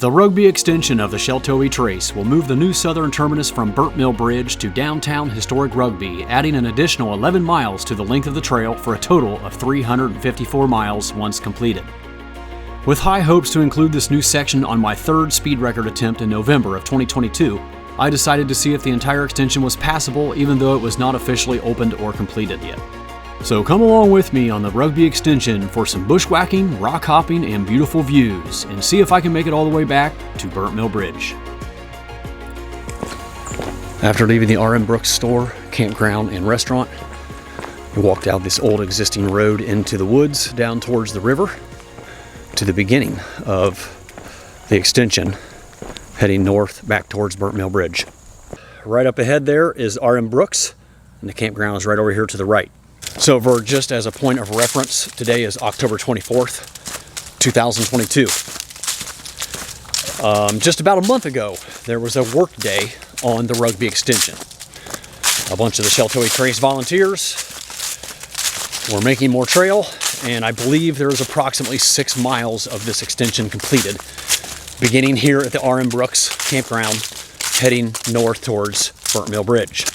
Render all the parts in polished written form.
The Rugby extension of the Sheltowee Trace will move the new Southern Terminus from Burt Mill Bridge to downtown historic Rugby, adding an additional 11 miles to the length of the trail for a total of 354 miles once completed. With high hopes to include this new section on my third speed record attempt in November of 2022, I decided to see if the entire extension was passable even though it was not officially opened or completed yet. So come along with me on the Rugby extension for some bushwhacking, rock hopping, and beautiful views, and see if I can make it all the way back to Burt Mill Bridge. After leaving the R.M. Brooks store, campground, and restaurant, we walked down this old existing road into the woods down towards the river to the beginning of the extension, heading north back towards Burt Mill Bridge. Right up ahead there is R.M. Brooks, and the campground is right over here to the right. So for just as a point of reference, today is October 24th, 2022. Just about a month ago, there was a work day on the Rugby extension. A bunch of the Sheltowee Trace volunteers were making more trail, and I believe there is approximately 6 miles of this extension completed, beginning here at the R.M. Brooks campground, heading north towards Burt Mill Bridge.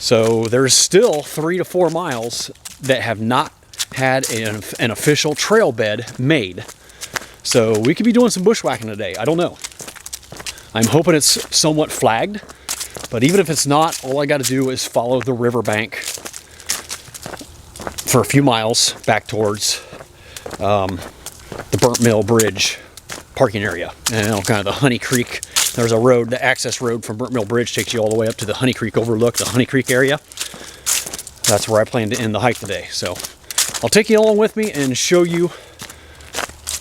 So there's still 3 to 4 miles that have not had an official trail bed made. So we could be doing some bushwhacking today. I don't know. I'm hoping it's somewhat flagged, but even if it's not, all I got to do is follow the riverbank for a few miles back towards the Burt Mill Bridge parking area, and kind of the Honey Creek. There's a road, the access road from Burt Mill Bridge takes you all the way up to the Honey Creek overlook, the Honey Creek area. That's where I plan to end the hike today. So I'll take you along with me and show you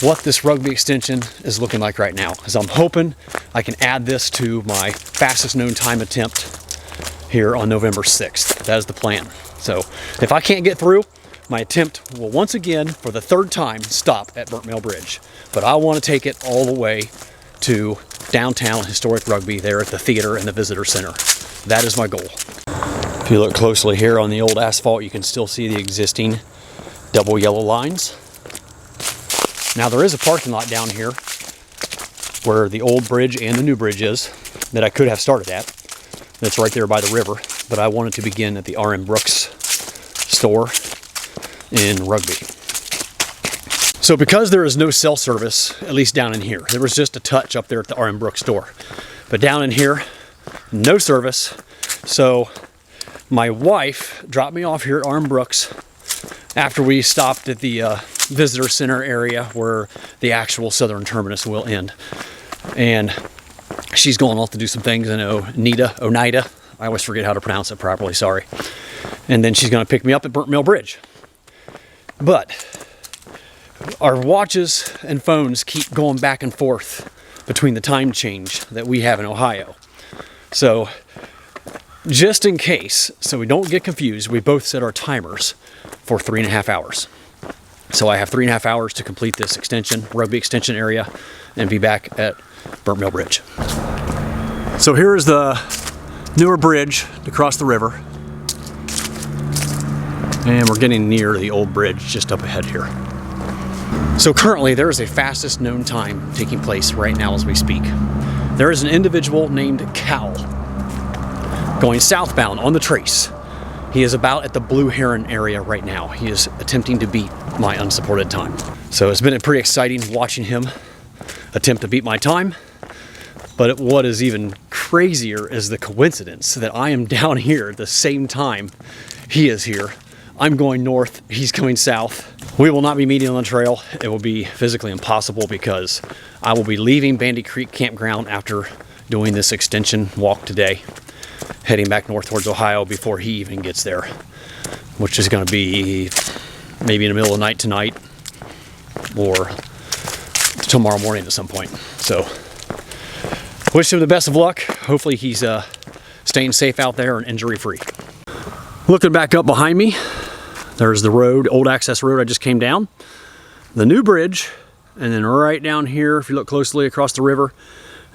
what this Rugby extension is looking like right now, because I'm hoping I can add this to my fastest known time attempt here on November 6th. That is the plan. So if I can't get through, my attempt will once again, for the third time, stop at Burt Mill Bridge. But I want to take it all the way to downtown historic Rugby there at the theater and the visitor center. That is my goal. If you look closely here on the old asphalt, you can still see the existing double yellow lines. Now there is a parking lot down here where the old bridge and the new bridge is that I could have started at. That's right there by the river, but I wanted to begin at the R.M. Brooks store in Rugby. So because there is no cell service, at least down in here, there was just a touch up there at the R.M. Brooks store. But down in here, no service. So my wife dropped me off here at R.M. Brooks after we stopped at the visitor center area where the actual Southern Terminus will end. And she's going off to do some things in Oneida. I always forget how to pronounce it properly, sorry. And then she's going to pick me up at Burt Mill Bridge. But our watches and phones keep going back and forth between the time change that we have in Ohio. So just in case, so we don't get confused, we both set our timers for 3.5 hours. So I have 3.5 hours to complete this extension, Rugby extension area, and be back at Burt Mill Bridge. So here is the newer bridge to cross the river. And we're getting near the old bridge just up ahead here. So currently there is a fastest known time taking place right now as we speak. There is an individual named Cal going southbound on the Trace. He is about at the Blue Heron area right now. He is attempting to beat my unsupported time. So it's been pretty exciting watching him attempt to beat my time. But what is even crazier is the coincidence that I am down here at the same time he is here. I'm going north, he's coming south. We will not be meeting on the trail. It will be physically impossible because I will be leaving Bandy Creek Campground after doing this extension walk today, heading back north towards Ohio before he even gets there, which is going to be maybe in the middle of the night tonight or tomorrow morning at some point. So wish him the best of luck. Hopefully he's staying safe out there and injury free. Looking back up behind me, there's the road, old access road I just came down, the new bridge, and then right down here, if you look closely across the river,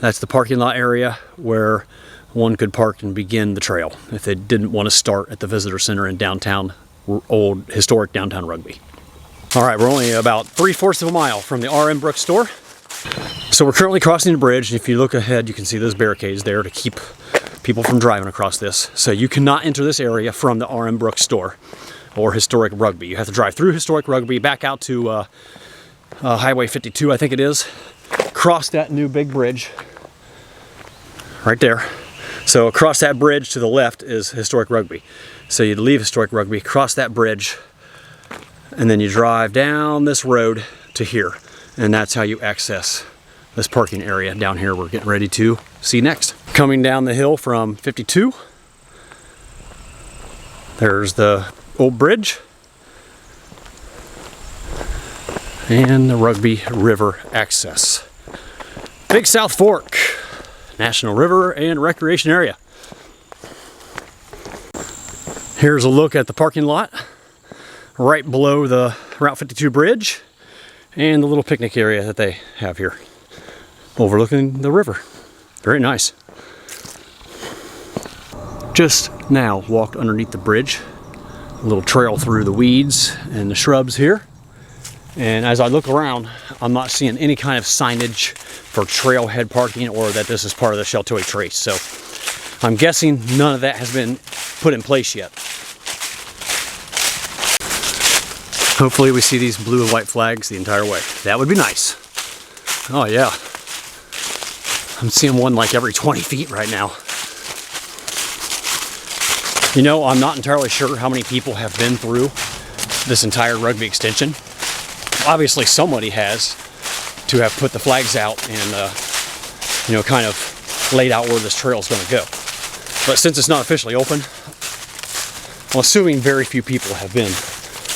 that's the parking lot area where one could park and begin the trail if they didn't want to start at the visitor center in downtown, old historic downtown Rugby. All right, we're only about 3/4 of a mile from the R.M. Brooks store. So we're currently crossing the bridge. If you look ahead, you can see those barricades there to keep people from driving across this. So you cannot enter this area from the R.M. Brooks store or Historic Rugby. You have to drive through Historic Rugby, back out to Highway 52, I think it is. Cross that new big bridge right there. So across that bridge to the left is Historic Rugby. So you'd leave Historic Rugby, cross that bridge, and then you drive down this road to here. And that's how you access this parking area down here we're getting ready to see next. Coming down the hill from 52, there's the old bridge and the Rugby River access. Big South Fork, National River and Recreation Area. Here's a look at the parking lot right below the Route 52 bridge and the little picnic area that they have here, overlooking the river. Very nice. Just now walked underneath the bridge, a little trail through the weeds and the shrubs here. And as I look around, I'm not seeing any kind of signage for trailhead parking or that this is part of the Sheltowee Trace. So I'm guessing none of that has been put in place yet. Hopefully we see these blue and white flags the entire way. That would be nice. Oh yeah. I'm seeing one like every 20 feet right now. You know, I'm not entirely sure how many people have been through this entire Rugby extension. Obviously somebody has to have put the flags out and, you know, kind of laid out where this trail is going to go. But since it's not officially open, I'm assuming very few people have been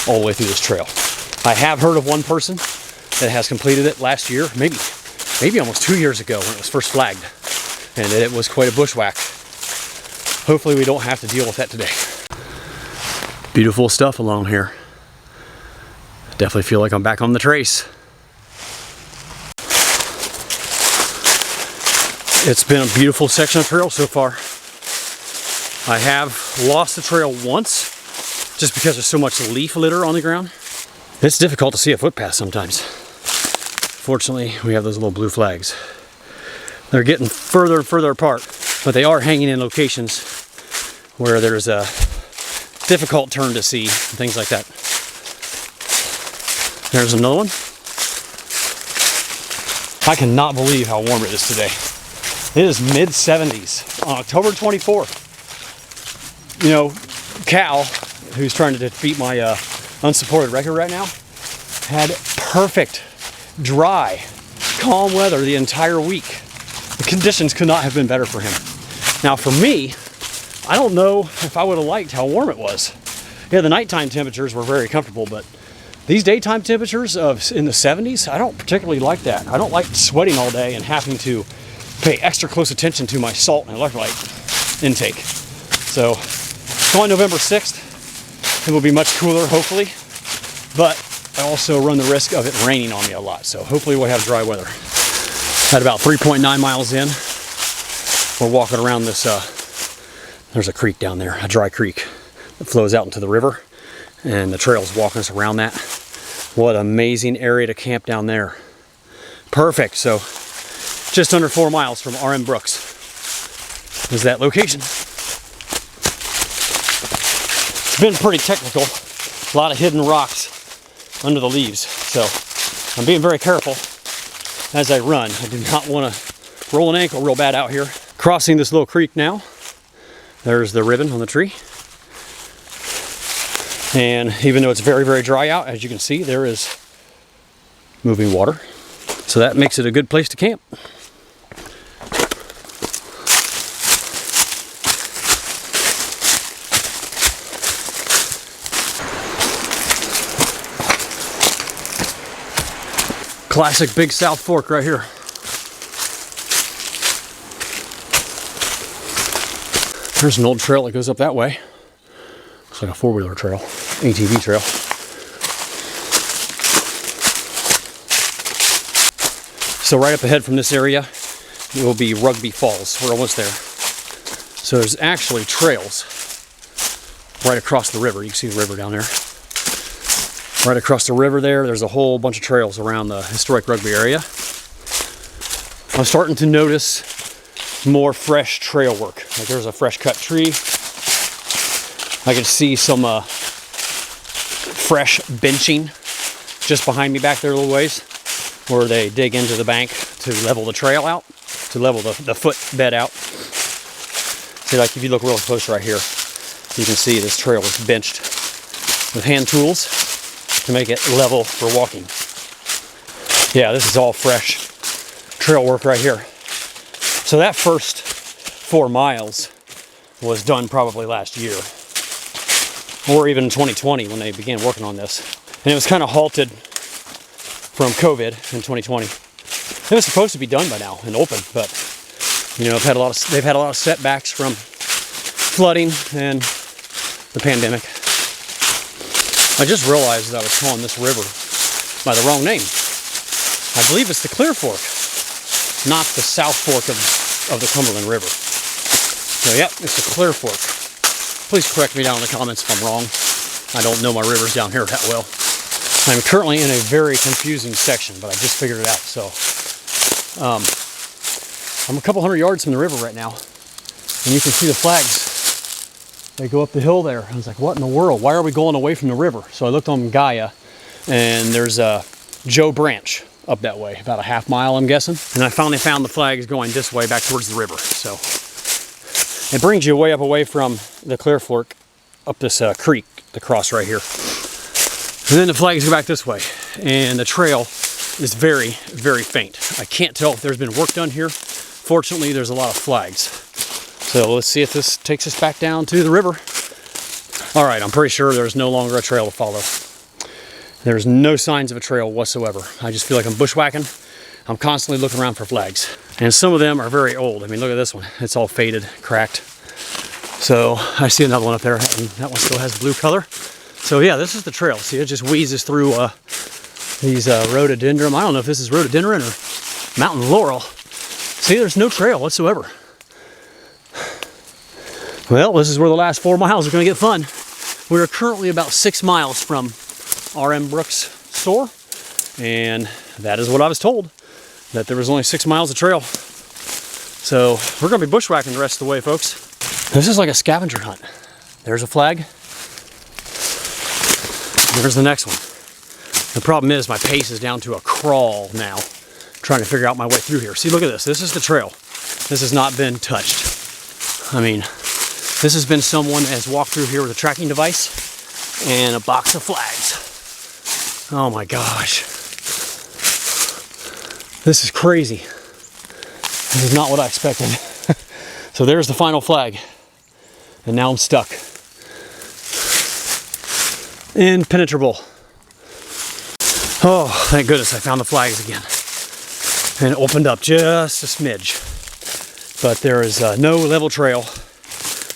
all the way through this trail. I have heard of one person that has completed it last year, maybe almost 2 years ago when it was first flagged, and it was quite a bushwhack. Hopefully we don't have to deal with that today. Beautiful stuff along here. Definitely feel like I'm back on the trace. It's been a beautiful section of trail so far. I have lost the trail once just because there's so much leaf litter on the ground. It's difficult to see a footpath sometimes. Fortunately, we have those little blue flags. They're getting further and further apart, but they are hanging in locations where there's a difficult turn to see and things like that. There's another one. I cannot believe how warm it is today. It is mid-70s on October 24th. You know, Cal, who's trying to defeat my unsupported record right now, had perfect, dry, calm weather the entire week. The conditions could not have been better for him. Now for me, I don't know if I would have liked how warm it was. Yeah, the nighttime temperatures were very comfortable, but these daytime temperatures in the 70s, I don't particularly like that. I don't like sweating all day and having to pay extra close attention to my salt and electrolyte intake. So, on November 6th, it will be much cooler, hopefully, but I also run the risk of it raining on me a lot. So hopefully we'll have dry weather. At about 3.9 miles in, we're walking around this, there's a creek down there, a dry creek that flows out into the river, and the trail's walking us around that. What an amazing area to camp down there. Perfect. So just under 4 miles from R.M. Brooks is that location. It's been pretty technical. A lot of hidden rocks under the leaves. So I'm being very careful as I run. I do not want to roll an ankle real bad out here. Crossing this little creek now. There's the ribbon on the tree. And even though it's very, very dry out, as you can see, there is moving water. So that makes it a good place to camp. Classic Big South Fork right here. There's an old trail that goes up that way. Looks like a four-wheeler trail, ATV trail. So right up ahead from this area, it will be Rugby Falls. We're almost there. So there's actually trails right across the river. You can see the river down there. Right across the river there's a whole bunch of trails around the historic Rugby area. I'm starting to notice more fresh trail work. Like there's a fresh cut tree. I can see some fresh benching just behind me back there a little ways, where they dig into the bank to level the trail out, to level the foot bed out. See, like if you look real close right here, you can see this trail is benched with hand tools to make it level for walking. Yeah, this is all fresh trail work right here. So that first 4 miles was done probably last year, or even in 2020 when they began working on this. And it was kind of halted from COVID in 2020. It was supposed to be done by now and open, but you know, they've had a lot of setbacks from flooding and the pandemic. I just realized that I was calling this river by the wrong name. I believe it's the Clear Fork, not the South Fork of the Cumberland River. So yeah, it's the Clear Fork. Please correct me down in the comments if I'm wrong. I don't know my rivers down here that well. I'm currently in a very confusing section, but I just figured it out. So I'm a couple hundred yards from the river right now, and you can see the flags. They go up the hill there. I was like, what in the world? Why are we going away from the river? So I looked on Gaia, and there's a Joe Branch up that way, about a half mile, I'm guessing. And I finally found the flags going this way back towards the river. So it brings you way up away from the Clear Fork up this creek, the cross right here. And then the flags go back this way, and the trail is very, very faint. I can't tell if there's been work done here. Fortunately, there's a lot of flags. So let's see if this takes us back down to the river. All right, I'm pretty sure there's no longer a trail to follow. There's no signs of a trail whatsoever. I just feel like I'm bushwhacking. I'm constantly looking around for flags. And some of them are very old. I mean, look at this one. It's all faded, cracked. So I see another one up there, and that one still has blue color. So yeah, this is the trail. See, it just wheezes through these rhododendron. I don't know if this is rhododendron or mountain laurel. See, there's no trail whatsoever. Well, this is where the last 4 miles are going to get fun. We're currently about 6 miles from R.M. Brooks' store, and that is what I was told, that there was only 6 miles of trail. So we're going to be bushwhacking the rest of the way, folks. This is like a scavenger hunt. There's a flag. There's the next one. The problem is my pace is down to a crawl now, trying to figure out my way through here. See, look at this. This is the trail. This has not been touched. I mean, this has been someone that has walked through here with a tracking device and a box of flags. Oh my gosh. This is crazy. This is not what I expected. So there's the final flag. And now I'm stuck. Impenetrable. Oh, thank goodness I found the flags again. And it opened up just a smidge. But there is no level trail.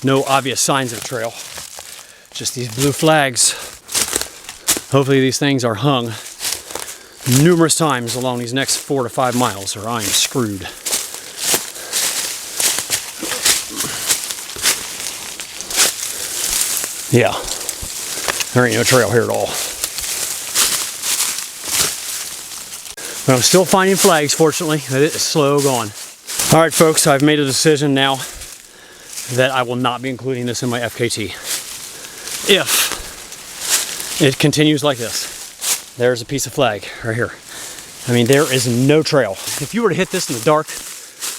No obvious signs of a trail. Just these blue flags. Hopefully these things are hung numerous times along these next 4 to 5 miles, or I'm screwed. Yeah, there ain't no trail here at all. But I'm still finding flags, fortunately. It is slow going. All right, folks, I've made a decision now that I will not be including this in my FKT. If it continues like this, there's a piece of flag right here. I mean, there is no trail. If you were to hit this in the dark,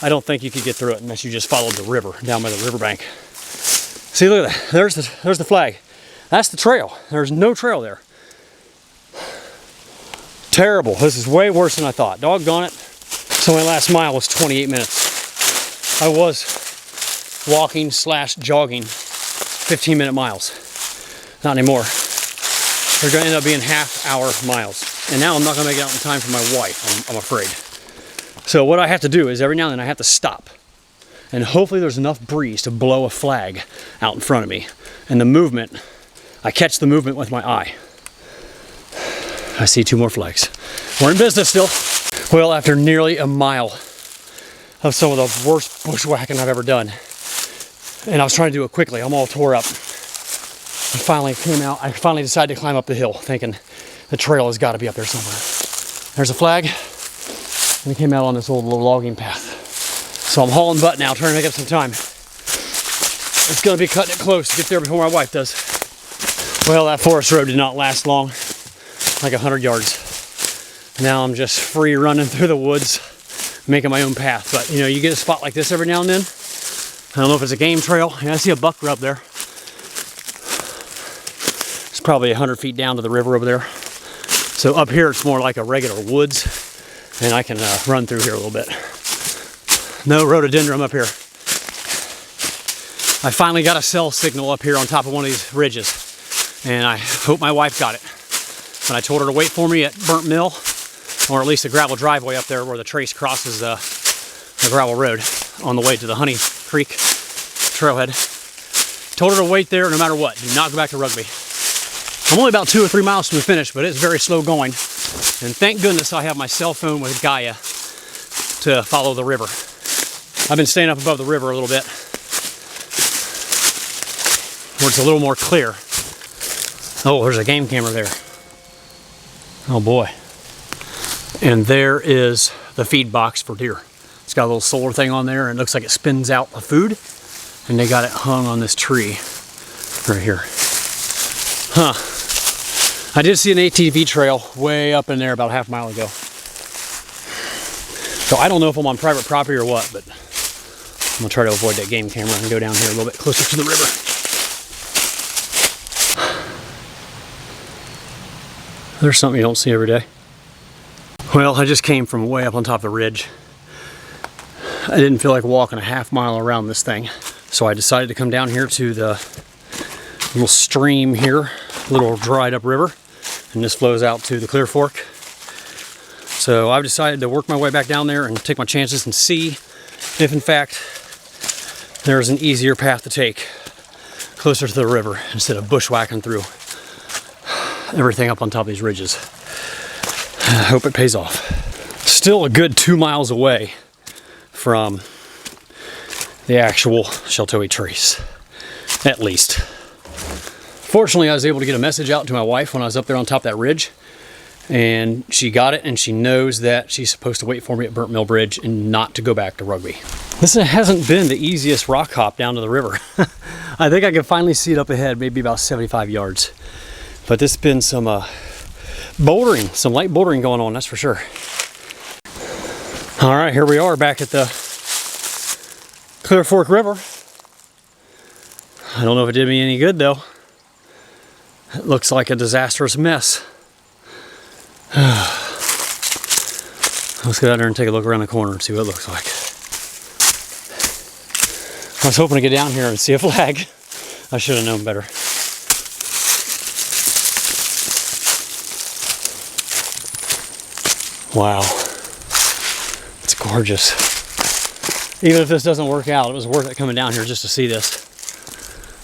I don't think you could get through it unless you just followed the river down by the riverbank. See, look at that. There's the flag. That's the trail. There's no trail there. Terrible. This is way worse than I thought. Doggone it. So my last mile was 28 minutes. I was walking / jogging 15-minute miles. Not anymore. They're going to end up being half-hour miles. And now I'm not going to make it out in time for my wife, I'm afraid. So what I have to do is every now and then I have to stop. And hopefully there's enough breeze to blow a flag out in front of me. And the movement, I catch the movement with my eye. I see 2 more flags. We're in business still. Well, after nearly a mile of some of the worst bushwhacking I've ever done, and I was trying to do it quickly, I'm all tore up. I finally decided to climb up the hill, thinking the trail has got to be up there somewhere. There's a flag, We came out on this old little logging path. So I'm hauling butt now, trying to make up some time. It's gonna be cutting it close to get there before my wife does. Well, that forest road did not last long, like 100 yards. Now I'm just free running through the woods, making my own path. But you know, you get a spot like this every now and then. I don't know if it's a game trail. Yeah, I see a buck up there. It's probably 100 feet down to the river over there. So up here, it's more like a regular woods, and I can run through here a little bit. No rhododendron up here. I finally got a cell signal up here on top of one of these ridges, and I hope my wife got it. But I told her to wait for me at Burnt Mill, or at least a gravel driveway up there where the trace crosses the gravel road on the way to the Honey Creek trailhead. Told her to wait there no matter what. Do not go back to Rugby. I'm only about 2 or 3 miles from the finish, but it's very slow going. And thank goodness I have my cell phone with Gaia to follow the river. I've been staying up above the river a little bit, where it's a little more clear. Oh, there's a game camera there. Oh boy. And there is the feed box for deer. It's got a little solar thing on there, and it looks like it spins out the food. And they got it hung on this tree right here. Huh. I did see an ATV trail way up in there about a half mile ago. So I don't know if I'm on private property or what, but I'm gonna try to avoid that game camera and go down here a little bit closer to the river. There's something you don't see every day. Well, I just came from way up on top of the ridge. I didn't feel like walking a half mile around this thing. So I decided to come down here to the little stream here, little dried up river. And this flows out to the Clear Fork. So I've decided to work my way back down there and take my chances and see if in fact there's an easier path to take closer to the river instead of bushwhacking through everything up on top of these ridges. I hope it pays off. Still a good 2 miles away from the actual Sheltowee Trace, at least. Fortunately, I was able to get a message out to my wife when I was up there on top of that ridge, and she got it, and she knows that she's supposed to wait for me at Burnt Mill Bridge and not to go back to Rugby. This hasn't been the easiest rock hop down to the river. I think I can finally see it up ahead, maybe about 75 yards. But this has been some bouldering, some light bouldering going on, that's for sure. All right, here we are back at the Clear Fork River. I don't know if it did me any good though. It looks like a disastrous mess. Let's go down there and take a look around the corner and see what it looks like. I was hoping to get down here and see a flag. I should have known better. Wow, it's gorgeous. Even if this doesn't work out, it was worth it coming down here just to see this.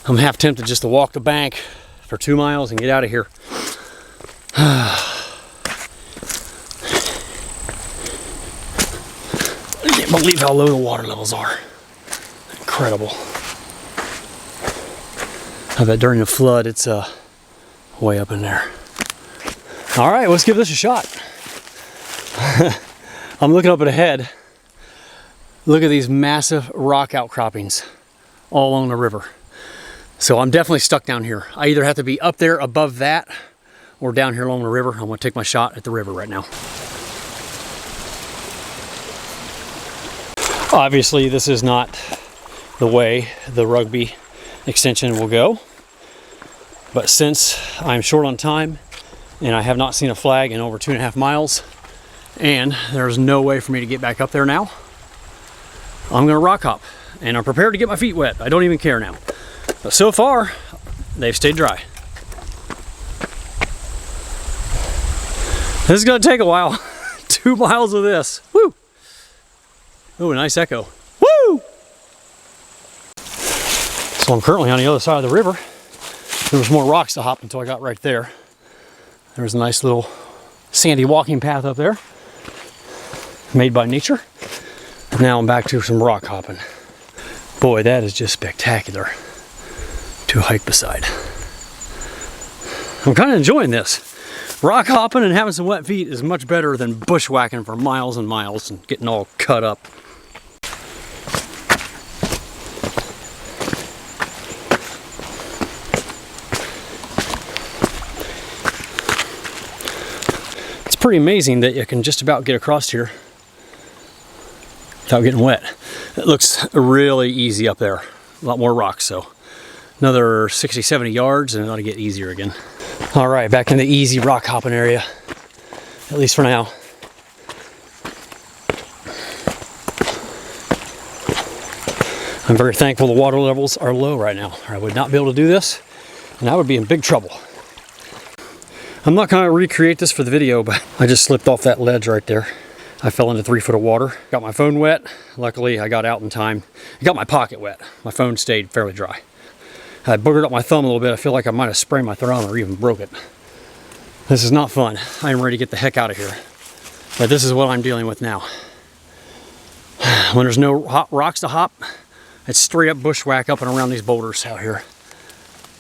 I'm half tempted just to walk the bank for 2 miles and get out of here. I can't believe how low the water levels are. Incredible. I bet during the flood it's way up in there. All right, let's give this a shot. I'm looking up ahead. Look at these massive rock outcroppings all along the river. So I'm definitely stuck down here. I either have to be up there above that or down here along the river. I'm gonna take my shot at the river right now. Obviously, this is not the way the Rugby extension will go. But since I'm short on time and I have not seen a flag in over 2.5 miles, and there's no way for me to get back up there now, I'm gonna rock hop, and I'm prepared to get my feet wet. I don't even care now. But so far, they've stayed dry. This is gonna take a while. 2 miles of this. Woo! Ooh, a nice echo. Woo! So I'm currently on the other side of the river. There was more rocks to hop until I got right there. There was a nice little sandy walking path up there, made by nature. Now I'm back to some rock hopping. Boy, that is just spectacular to hike beside. I'm kind of enjoying this. Rock hopping and having some wet feet is much better than bushwhacking for miles and miles and getting all cut up. It's pretty amazing that you can just about get across here without getting wet. It looks really easy up there. A lot more rocks, so another 60, 70 yards and it ought to get easier again. All right, back in the easy rock hopping area, at least for now. I'm very thankful the water levels are low right now. I would not be able to do this, and I would be in big trouble. I'm not going to recreate this for the video, but I just slipped off that ledge right there. I fell into 3 foot of water, got my phone wet. Luckily, I got out in time. I got my pocket wet. My phone stayed fairly dry. I boogered up my thumb a little bit. I feel like I might have sprained my thumb or even broke it. This is not fun. I am ready to get the heck out of here. But this is what I'm dealing with now. When there's no hot rocks to hop, it's straight up bushwhack up and around these boulders out here.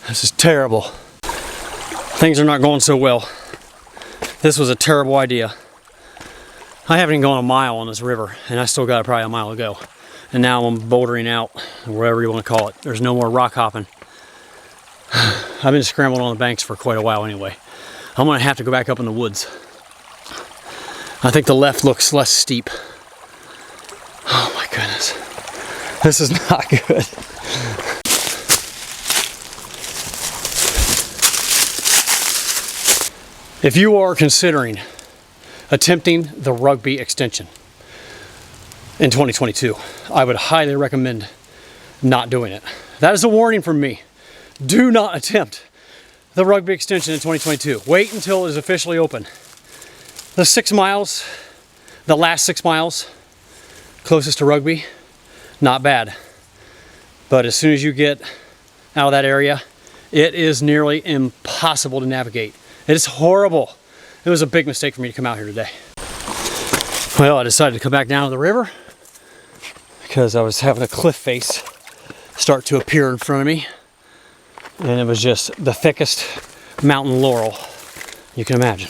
This is terrible. Things are not going so well. This was a terrible idea. I haven't even gone a mile on this river, and I still got probably a mile to go. And now I'm bouldering out, whatever you want to call it. There's no more rock hopping. I've been scrambling on the banks for quite a while anyway. I'm gonna have to go back up in the woods. I think the left looks less steep. Oh my goodness. This is not good. If you are considering attempting the Rugby extension in 2022, I would highly recommend not doing it. That is a warning from me. Do not attempt the Rugby extension in 2022. Wait until it is officially open. The 6 miles, the last 6 miles closest to Rugby, not bad. But as soon as you get out of that area, it is nearly impossible to navigate. It is horrible. It was a big mistake for me to come out here today. Well, I decided to come back down to the river because I was having a cliff face start to appear in front of me. And it was just the thickest mountain laurel you can imagine.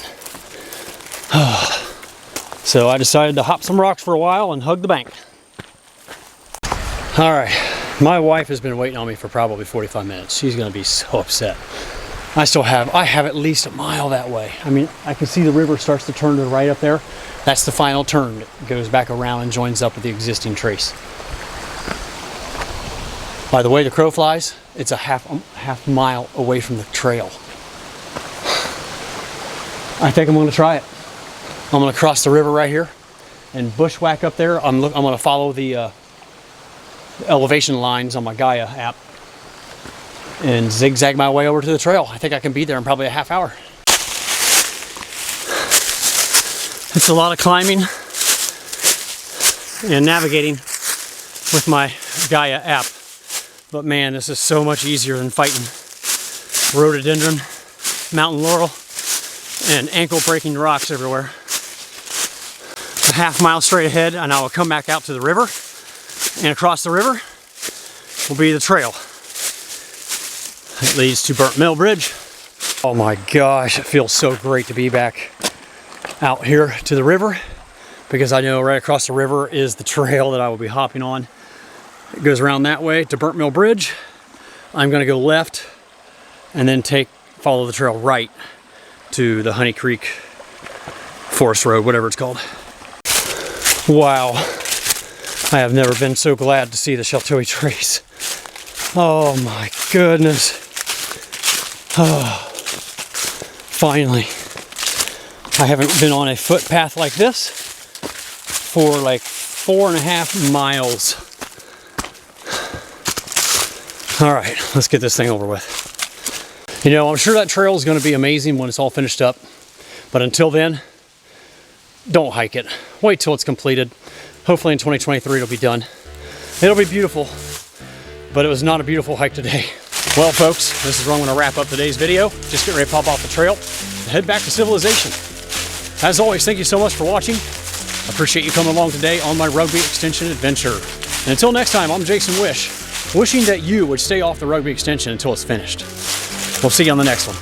So I decided to hop some rocks for a while and hug the bank. All right, my wife has been waiting on me for probably 45 minutes. She's gonna be so upset. I have at least a mile that way. I mean, I can see the river starts to turn to the right up there. That's the final turn. It goes back around and joins up with the existing trace. By the way the crow flies, it's a half mile away from the trail. I think I'm gonna try it. I'm gonna cross the river right here and bushwhack up there. I'm gonna follow the elevation lines on my Gaia app and zigzag my way over to the trail. I think I can be there in probably a half hour. It's a lot of climbing and navigating with my Gaia app. But man, this is so much easier than fighting rhododendron, mountain laurel, and ankle-breaking rocks everywhere. A half mile straight ahead, and I will come back out to the river, and across the river will be the trail. It leads to Burnt Mill Bridge. Oh my gosh, it feels so great to be back out here to the river, because I know right across the river is the trail that I will be hopping on. It goes around that way to Burnt Mill Bridge. I'm gonna go left and then follow the trail right to the Honey Creek Forest Road, whatever it's called. Wow, I have never been so glad to see the Sheltowee Trace. Oh my goodness. Oh, finally. I haven't been on a footpath like this for like 4.5 miles. All right, let's get this thing over with. You know, I'm sure that trail is going to be amazing when it's all finished up. But until then, don't hike it. Wait till it's completed. Hopefully in 2023 it'll be done. It'll be beautiful, but it was not a beautiful hike today. Well, folks, this is where I'm going to wrap up today's video. Just get ready to pop off the trail and head back to civilization. As always, thank you so much for watching. I appreciate you coming along today on my Rugby extension adventure. And until next time, I'm Jason Wish, wishing that you would stay off the Rugby extension until it's finished. We'll see you on the next one.